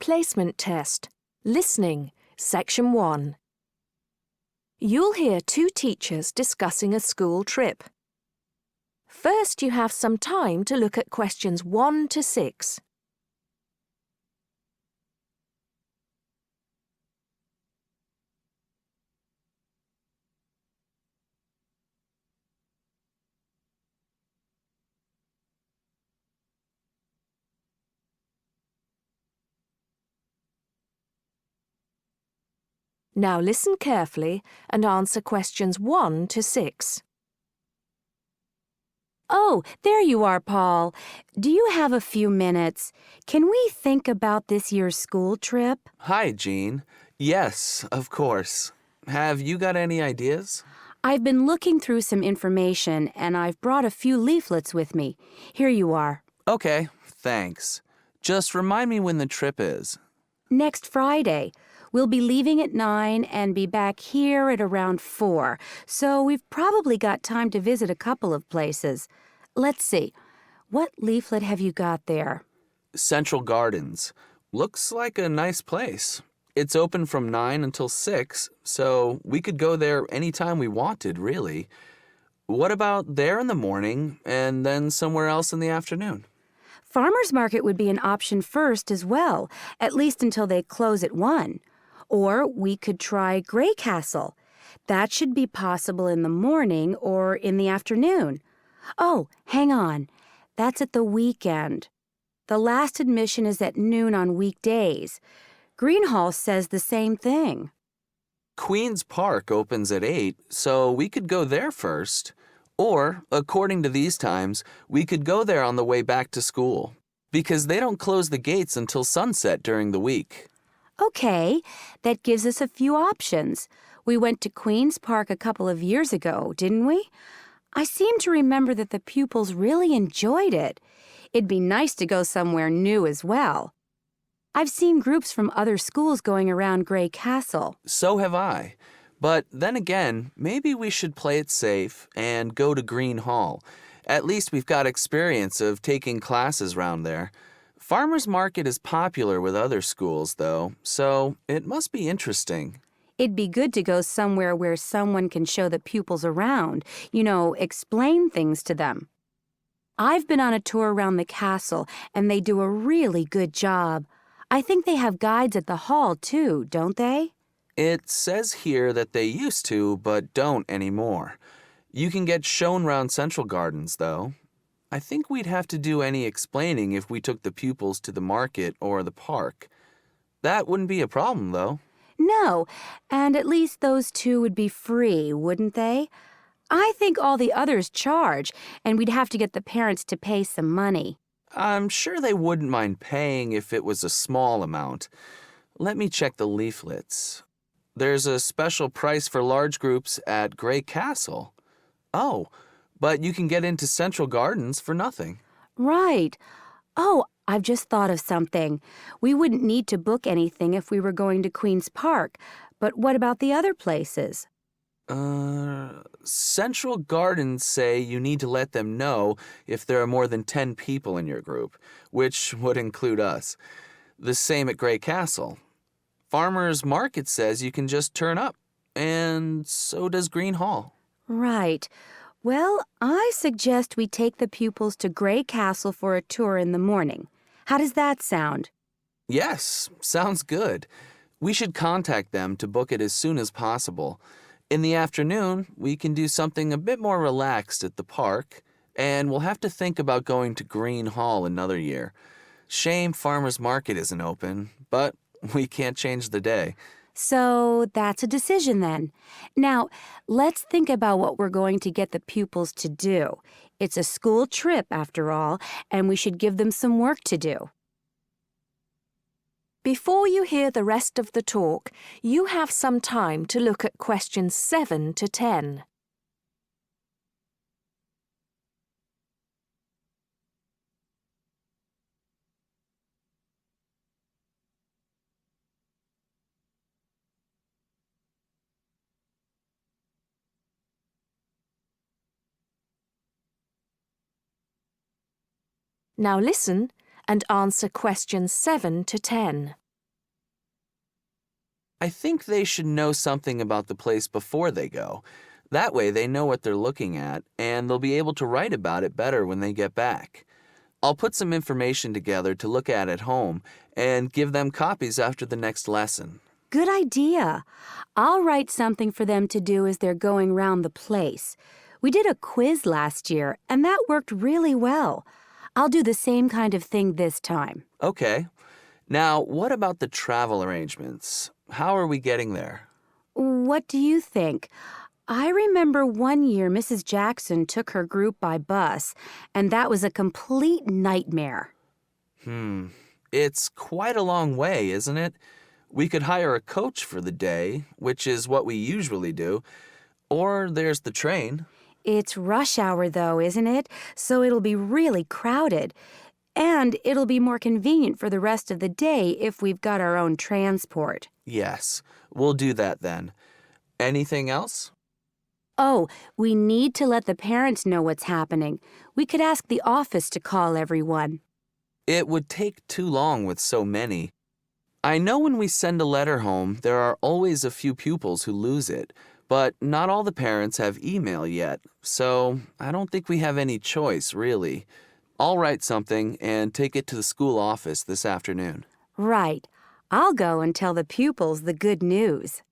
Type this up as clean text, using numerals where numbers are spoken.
replacement test. Listening, Section 1. You'll hear two teachers discussing a school trip. First, you have some time to look at questions 1 to 6. Now listen carefully and answer questions 1 to 6. Oh, there you are, Paul. Do you have a few minutes? Can we think about this year's school trip? Hi, Jean. Yes, of course. Have you got any ideas? I've been looking through some information, and I've brought a few leaflets with me. Here you are. Okay, thanks. Just remind me when the trip is. Next Friday. We'll be leaving at 9 and be back here at around 4, so we've probably got time to visit a couple of places. Let's see. What leaflet have you got there? Central Gardens. Looks like a nice place. It's open from 9 until 6, so we could go there anytime we wanted, really. What about there in the morning and then somewhere else in the afternoon? Farmers Market would be an option first as well, at least until they close at 1. Or we could try Grey Castle. That should be possible in the morning or in the afternoon. Oh, hang on. That's at the weekend. The last admission is at noon on weekdays. Greenhall says the same thing. Queen's Park opens at 8, so we could go there first. Or, according to these times, we could go there on the way back to school, because they don't close the gates until sunset during the week. Okay, that gives us a few options. We went to Queen's Park a couple of years ago, didn't we? I seem to remember that the pupils really enjoyed it. It'd be nice to go somewhere new as well. I've seen groups from other schools going around Grey Castle. So have I. But then again, maybe we should play it safe and go to Green Hall. At least we've got experience of taking classes round there. Farmers Market is popular with other schools, though, so it must be interesting. It'd be good to go somewhere where someone can show the pupils around, explain things to them. I've been on a tour around the castle, and they do a really good job. I think they have guides at the hall, too, don't they? It says here that they used to, but don't anymore. You can get shown round Central Gardens, though. I think we'd have to do any explaining if we took the pupils to the market or the park. That wouldn't be a problem, though. No, and at least those two would be free, wouldn't they? I think all the others charge, and we'd have to get the parents to pay some money. I'm sure they wouldn't mind paying if it was a small amount. Let me check the leaflets. There's a special price for large groups at Grey Castle. Oh, but you can get into Central Gardens for nothing. Right. Oh, I've just thought of something. We wouldn't need to book anything if we were going to Queen's Park, but what about the other places? Central Gardens say you need to let them know if there are more than 10 people in your group, which would include us. The same at Grey Castle. Farmers Market says you can just turn up, and so does Green Hall. Right. Well, I suggest we take the pupils to Grey Castle for a tour in the morning. How does that sound? Yes, sounds good. We should contact them to book it as soon as possible. In the afternoon, we can do something a bit more relaxed at the park, and we'll have to think about going to Green Hall another year. Shame Farmers Market isn't open, but we can't change the day. So that's a decision then. Now, let's think about what we're going to get the pupils to do. It's a school trip, after all, and we should give them some work to do. Before you hear the rest of the talk, you have some time to look at questions 7 to 10. Now listen and answer questions 7 to 10. I think they should know something about the place before they go. That way they know what they're looking at, and they'll be able to write about it better when they get back. I'll put some information together to look at home and give them copies after the next lesson. Good idea. I'll write something for them to do as they're going round the place. We did a quiz last year, and that worked really well. I'll do the same kind of thing this time. Okay. Now, what about the travel arrangements? How are we getting there? What do you think? I remember one year Mrs. Jackson took her group by bus, and that was a complete nightmare. It's quite a long way, isn't it? We could hire a coach for the day, which is what we usually do, or there's the train. It's rush hour, though, isn't it? So it'll be really crowded. And it'll be more convenient for the rest of the day if we've got our own transport. Yes, we'll do that then. Anything else? Oh, we need to let the parents know what's happening. We could ask the office to call everyone. It would take too long with so many. I know when we send a letter home, there are always a few pupils who lose it, but not all the parents have email yet, so I don't think we have any choice, really. I'll write something and take it to the school office this afternoon. Right. I'll go and tell the pupils the good news.